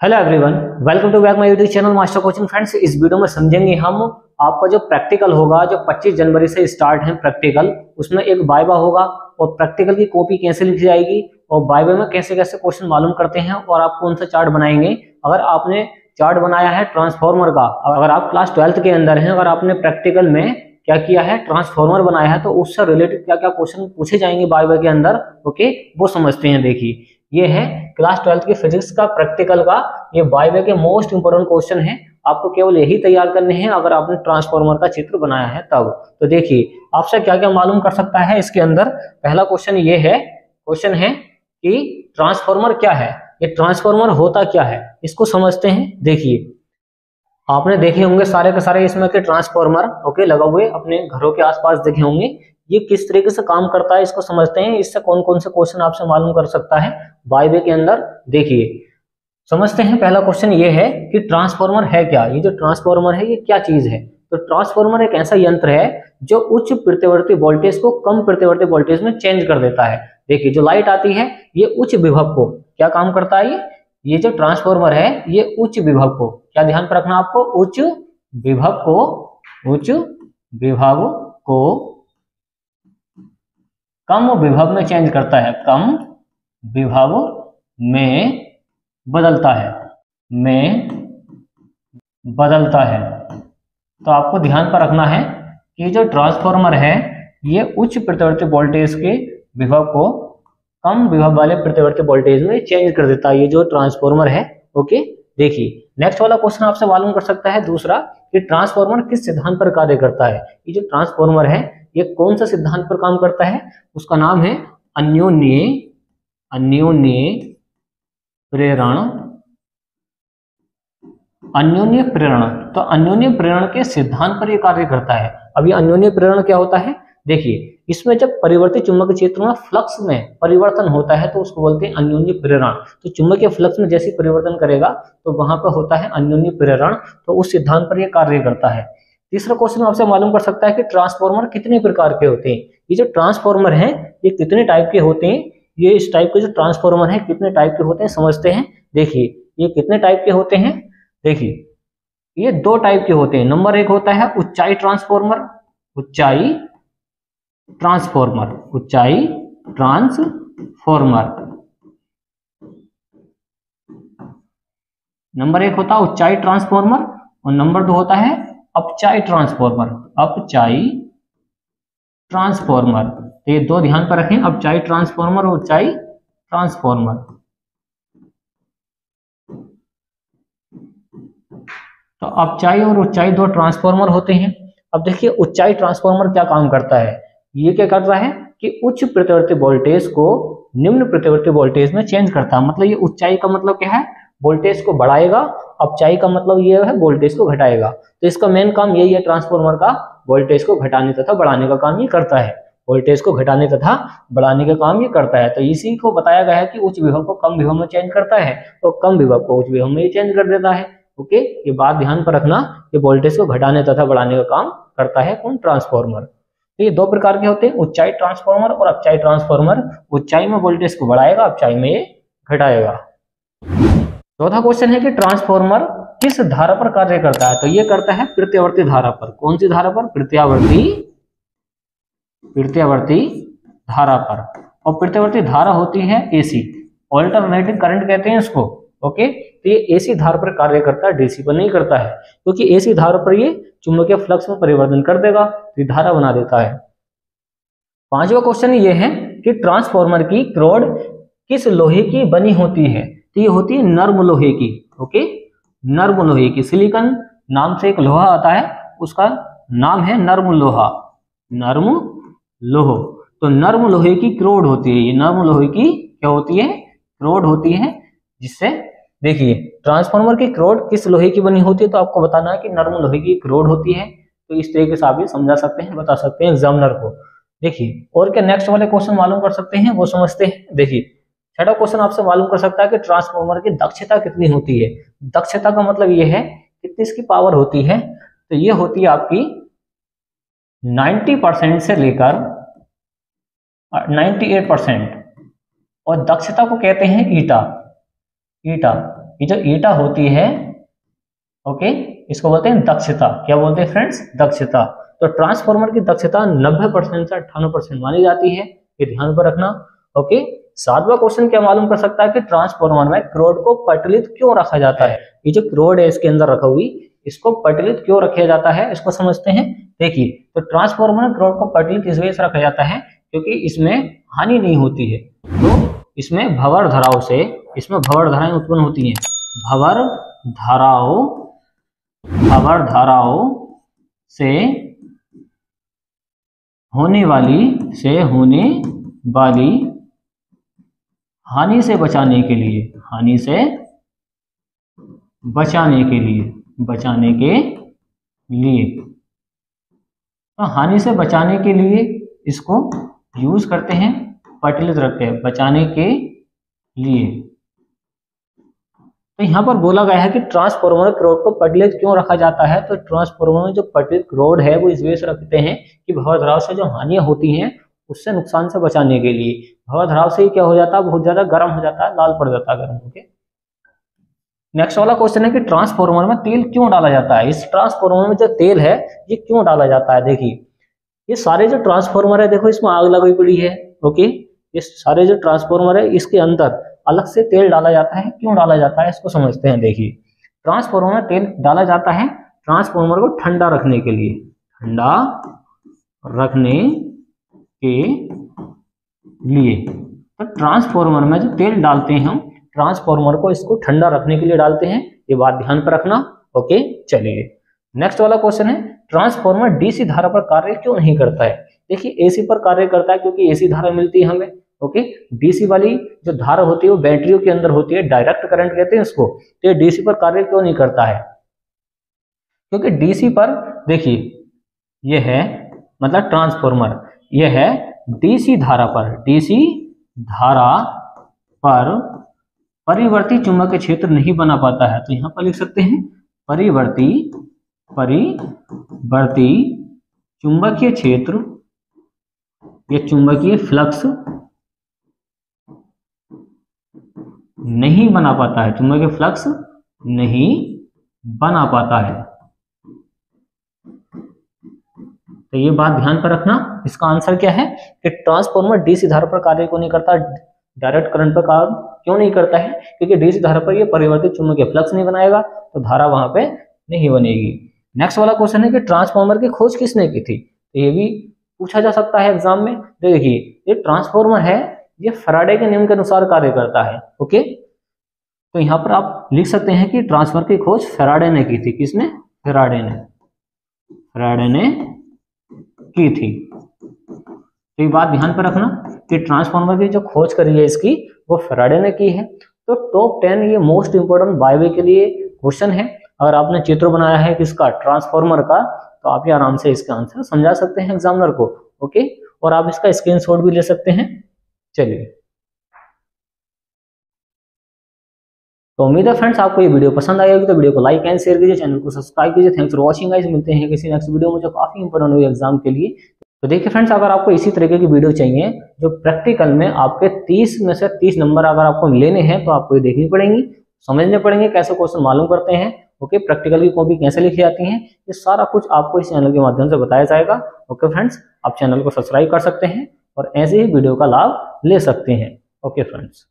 Hello everyone, welcome to back my YouTube channel master coaching. Friends, इस video में समझेंगे हम आपका जो प्रैक्टिकल होगा, जो 25 जनवरी से स्टार्ट है प्रैक्टिकल, उसमें एक वाइवा होगा और प्रैक्टिकल की कॉपी कैसे लिखी जाएगी और वाइवा में कैसे कैसे क्वेश्चन मालूम करते हैं और आप कौन सा चार्ट बनाएंगे। अगर आपने चार्ट बनाया है ट्रांसफॉर्मर का, अगर आप क्लास 12th के अंदर हैं, अगर आपने प्रैक्टिकल में क्या किया है, ट्रांसफॉर्मर बनाया है, तो उससे रिलेटेड क्या क्या क्वेश्चन पूछे जाएंगे वाइवा के अंदर, ओके, वो समझते हैं। देखिए, ये है क्लास 12th की फिजिक्स का प्रैक्टिकल का, ये वाइवा के मोस्ट इंपोर्टेंट क्वेश्चन है। आपको केवल यही तैयार करने हैं अगर आपने ट्रांसफॉर्मर का चित्र बनाया है तब। तो देखिए, आपसे क्या क्या मालूम कर सकता है इसके अंदर। पहला क्वेश्चन ये है, क्वेश्चन है कि ट्रांसफॉर्मर क्या है, ये ट्रांसफॉर्मर होता क्या है, इसको समझते हैं। देखिए, आपने देखे होंगे सारे के सारे इसमें के ट्रांसफॉर्मर, ओके, लगा हुए अपने घरों के आसपास देखे होंगे। ये किस तरीके से काम करता है इसको समझते हैं। इससे कौन कौन से क्वेश्चन आपसे मालूम कर सकता है वाइवा के अंदर, देखिए समझते हैं। पहला क्वेश्चन ये है कि ट्रांसफॉर्मर है क्या। ये जो ट्रांसफॉर्मर है ये क्या चीज है। तो ट्रांसफॉर्मर एक ऐसा यंत्र है जो उच्च प्रतिवर्ती वोल्टेज को कम प्रतिवर्ती वोल्टेज में चेंज कर देता है। देखिए, जो लाइट आती है ये उच्च विभव को क्या काम करता है, ये जो ट्रांसफॉर्मर है ये उच्च विभव को, क्या ध्यान पर रखना आपको, उच्च विभव को कम विभव में चेंज करता है, कम विभव में बदलता है, तो आपको ध्यान पर रखना है कि जो ट्रांसफॉर्मर है ये उच्च प्रतिवर्ती वोल्टेज के विभव को कम विभव वाले प्रतिवर्ती वोल्टेज में चेंज कर देता है, ये जो ट्रांसफॉर्मर है, ओके। देखिए, नेक्स्ट वाला क्वेश्चन आपसे मालूम कर सकता है दूसरा, कि ट्रांसफॉर्मर किस सिद्धांत पर कार्य करता है। ये जो ट्रांसफॉर्मर है ये कौन सा सिद्धांत पर काम करता है, उसका नाम है अन्योन्य प्रेरण। तो अन्योन्य प्रेरण के सिद्धांत पर यह कार्य करता है। अब ये अन्योन्य प्रेरण क्या होता है, देखिए, इसमें जब परिवर्ती चुंबकीय क्षेत्र में फ्लक्स में परिवर्तन होता है तो उसको बोलते हैं अन्योन्य प्रेरण। तो चुंबकीय फ्लक्स में जैसे परिवर्तन करेगा तो वहां पर होता है अन्योन्य प्रेरण, तो उस सिद्धांत पर यह कार्य करता है। तीसरा क्वेश्चन आपसे मालूम कर सकता है कि ट्रांसफॉर्मर कितने प्रकार के होते हैं। ये जो ट्रांसफॉर्मर है ये कितने टाइप के होते हैं, ये इस टाइप के जो ट्रांसफॉर्मर है कितने टाइप के होते हैं समझते हैं। देखिए, ये कितने टाइप के होते हैं, देखिए ये दो टाइप के होते हैं। नंबर एक होता है ऊंचाई ट्रांसफॉर्मर, नंबर एक होता है ऊंचाई ट्रांसफॉर्मर और नंबर दो होता है अपचाई ट्रांसफॉर्मर, तो ये दो ध्यान पर रखें, अपचाई ट्रांसफॉर्मर और ऊंचाई ट्रांसफॉर्मर। तो अपचाई और ऊंचाई दो ट्रांसफॉर्मर होते हैं। अब देखिए, ऊंचाई ट्रांसफॉर्मर क्या काम करता है, ये क्या करता है कि उच्च प्रतिवर्ती वोल्टेज को निम्न प्रतिवर्ती वोल्टेज में चेंज करता है। मतलब ये ऊंचाई का मतलब क्या है, वोल्टेज को बढ़ाएगा, अपचाई का मतलब ये है वोल्टेज को घटाएगा। तो इसका मेन काम यही है ट्रांसफॉर्मर का, वोल्टेज को घटाने तथा बढ़ाने का काम ये करता है, वोल्टेज को घटाने तथा बढ़ाने का काम ये करता है। तो इसी को बताया गया है कि उच्च विभव को कम विभव में चेंज करता है और कम विभव को उच्च विभव में चेंज कर देता है, ओके। ये बात ध्यान पर रखना कि वोल्टेज को घटाने तथा बढ़ाने का काम करता है कौन, ट्रांसफॉर्मर। तो ये दो प्रकार के होते हैं, ऊंचाई ट्रांसफॉर्मर और अपचाई ट्रांसफॉर्मर। ऊंचाई में वोल्टेज को बढ़ाएगा, अपचाई में ये घटाएगा। चौथा क्वेश्चन है कि ट्रांसफॉर्मर किस धारा पर कार्य करता है। तो ये करता है प्रत्यावर्ती धारा पर। कौन सी धारा पर, प्रत्यावर्ती धारा पर। और प्रत्यावर्ती धारा होती है एसी, ऑल्टरनेटिंग करंट कहते हैं इसको, ओके। तो ये एसी धारा पर कार्य करता है, डीसी पर नहीं करता है, क्योंकि एसी धारा पर ये चुंबकीय फ्लक्स में परिवर्तन कर देगा, तो ये धारा बना देता है। पांचवा क्वेश्चन ये है कि ट्रांसफॉर्मर की रॉड किस लोहे की बनी होती है। तो ये होती है नर्म लोहे की, ओके, नर्म लोहे की। सिलिकॉन नाम से एक लोहा आता है, उसका नाम है नर्म लोहा, नर्म लोहो। तो नर्म लोहे की रॉड होती है, ये नर्म लोहे की क्या होती है, रॉड होती है। जिससे देखिए, ट्रांसफॉर्मर की रॉड किस लोहे की बनी होती है, तो आपको बताना है कि नर्म लोहे की एक रॉड होती है। तो इस तरीके से आप ये समझा सकते हैं, बता सकते हैं एग्जामिनर को। देखिए, और क्या नेक्स्ट वाले क्वेश्चन मालूम कर सकते हैं, वो समझते हैं। देखिए, छठा क्वेश्चन आपसे मालूम कर सकता है कि ट्रांसफॉर्मर की दक्षता कितनी होती है। दक्षता का मतलब ये है कितनी इसकी पावर होती है। तो ये होती है आपकी 90% से लेकर 98%, और दक्षता को कहते हैं ईटा, ये जो ईटा होती है, ओके, इसको बोलते हैं दक्षता। क्या बोलते हैं फ्रेंड्स? दक्षता। तो ट्रांसफार्मर की दक्षता 90% से 98% मानी जाती है, ये ध्यान पर रखना। ओके, 7वां क्वेश्चन क्या मालूम कर सकता है कि ट्रांसफार्मर में क्रोड को पटलित क्यों रखा जाता है? ये जो क्रोड है इसके अंदर रखा हुई, इसको पटलित क्यों रखा जाता है, इसको समझते हैं। देखिए, तो ट्रांसफार्मर में क्रोड को पटलित इस वजह से रखा जाता है क्योंकि इसमें हानि नहीं होती है। तो इसमें भंवर धाराओं से, इसमें भंवर धाराएं उत्पन्न होती हैं। भंवर धाराओं से होने वाली हानि से बचाने के लिए, तो हानि से बचाने के लिए इसको यूज करते हैं, पटलित रखते हैं बचाने के लिए। तो यहाँ पर बोला गया है कि ट्रांसफार्मर क्रोड को पटलित क्यों रखा जाता है? तो ट्रांसफार्मर में जो पटलित क्रोड है वो इस वजह से रखते हैं कि भंवर धाराओं से जो हानियां होती हैं उससे नुकसान से बचाने के लिए। भंवर धाराओं से क्या हो जाता है, बहुत ज्यादा गर्म हो जाता है, लाल पड़ जाता है गर्म होके। नेक्स्ट वाला क्वेश्चन है कि ट्रांसफार्मर में तेल क्यों डाला जाता है? इस ट्रांसफार्मर में जो तेल है ये क्यों डाला जाता है? देखिए, ये सारे जो ट्रांसफार्मर है, देखो इसमें आग लगी पड़ी है। ओके, ये सारे जो ट्रांसफार्मर है इसके अंदर अलग से तेल डाला जाता है। क्यों डाला जाता है इसको समझते हैं। देखिए, ट्रांसफार्मर में तेल डाला जाता है ट्रांसफार्मर को ठंडा रखने के लिए, तो ट्रांसफार्मर में जो तेल डालते हैं हम, ट्रांसफार्मर को इसको ठंडा रखने के लिए डालते हैं, ये बात ध्यान पर रखना। ओके, चलिए नेक्स्ट वाला क्वेश्चन है, ट्रांसफार्मर डीसी धारा पर कार्य क्यों नहीं करता है? देखिए, एसी पर कार्य करता है क्योंकि एसी धारा मिलती है हमें। ओके, डीसी वाली जो धारा होती है वो बैटरियों के अंदर होती है, डायरेक्ट करंट कहते हैं इसको। तो ये डीसी पर कार्य क्यों नहीं करता है? क्योंकि डीसी पर, देखिए ये है, मतलब ट्रांसफार्मर ये है डीसी धारा पर परिवर्ती चुंबकीय क्षेत्र नहीं बना पाता है। तो यहां पर लिख सकते हैं परिवर्ती चुंबकीय क्षेत्र या चुंबकीय फ्लक्स नहीं बना पाता है, चुंबकीय फ्लक्स नहीं बना पाता है। तो ये बात ध्यान पर रखना। इसका आंसर क्या है कि ट्रांसफार्मर डीसी धारा पर कार्य क्यों नहीं करता, डायरेक्ट करंट पर कार्य क्यों नहीं करता है? क्योंकि डीसी धारा पर ये परिवर्तित चुंबकीय फ्लक्स नहीं बनाएगा, तो धारा वहां पे नहीं बनेगी। नेक्स्ट वाला क्वेश्चन है कि ट्रांसफार्मर की खोज किसने की थी? तो ये भी पूछा जा सकता है एग्जाम में। देखिए, ये ट्रांसफार्मर है, ये फैराडे के नियम के अनुसार कार्य करता है। ओके, तो यहाँ पर आप लिख सकते हैं कि ट्रांसफार्मर की खोज फैराडे ने की थी। किसने? फैराडे ने की थी। तो ये बात ध्यान पर रखना कि ट्रांसफार्मर की जो खोज करी है इसकी, वो फैराडे ने की है। तो टॉप 10 ये मोस्ट इंपोर्टेंट बायवे के लिए क्वेश्चन है। अगर आपने चित्र बनाया है किसका, ट्रांसफार्मर का, तो आप ये आराम से इसका आंसर समझा सकते हैं एग्जामिनर को। ओके, और आप इसका स्क्रीनशॉट भी ले सकते हैं। चलिए, तो उम्मीद है फ्रेंड्स आपको ये वीडियो पसंद आई होगी। तो वीडियो को लाइक एंड शेयर कीजिए, चैनल को सब्सक्राइब कीजिए। थैंक्स फॉर वॉचिंग गाइस, मिलते हैं किसी नेक्स्ट वीडियो में जो काफी इंपोर्टेंट होगी एग्जाम के लिए। तो देखिए फ्रेंड्स, अगर आपको इसी तरीके की वीडियो चाहिए जो प्रैक्टिकल में आपके 30 में से 30 नंबर अगर आपको लेने हैं, तो आपको ये देखनी पड़ेंगी, समझने पड़ेंगे कैसे क्वेश्चन मालूम करते हैं। ओके, प्रैक्टिकल की कॉपी कैसे लिखी जाती है, ये सारा कुछ आपको इस चैनल के माध्यम से बताया जाएगा। ओके फ्रेंड्स, आप चैनल को सब्सक्राइब कर सकते हैं और ऐसे ही वीडियो का लाभ ले सकते हैं। Okay friends.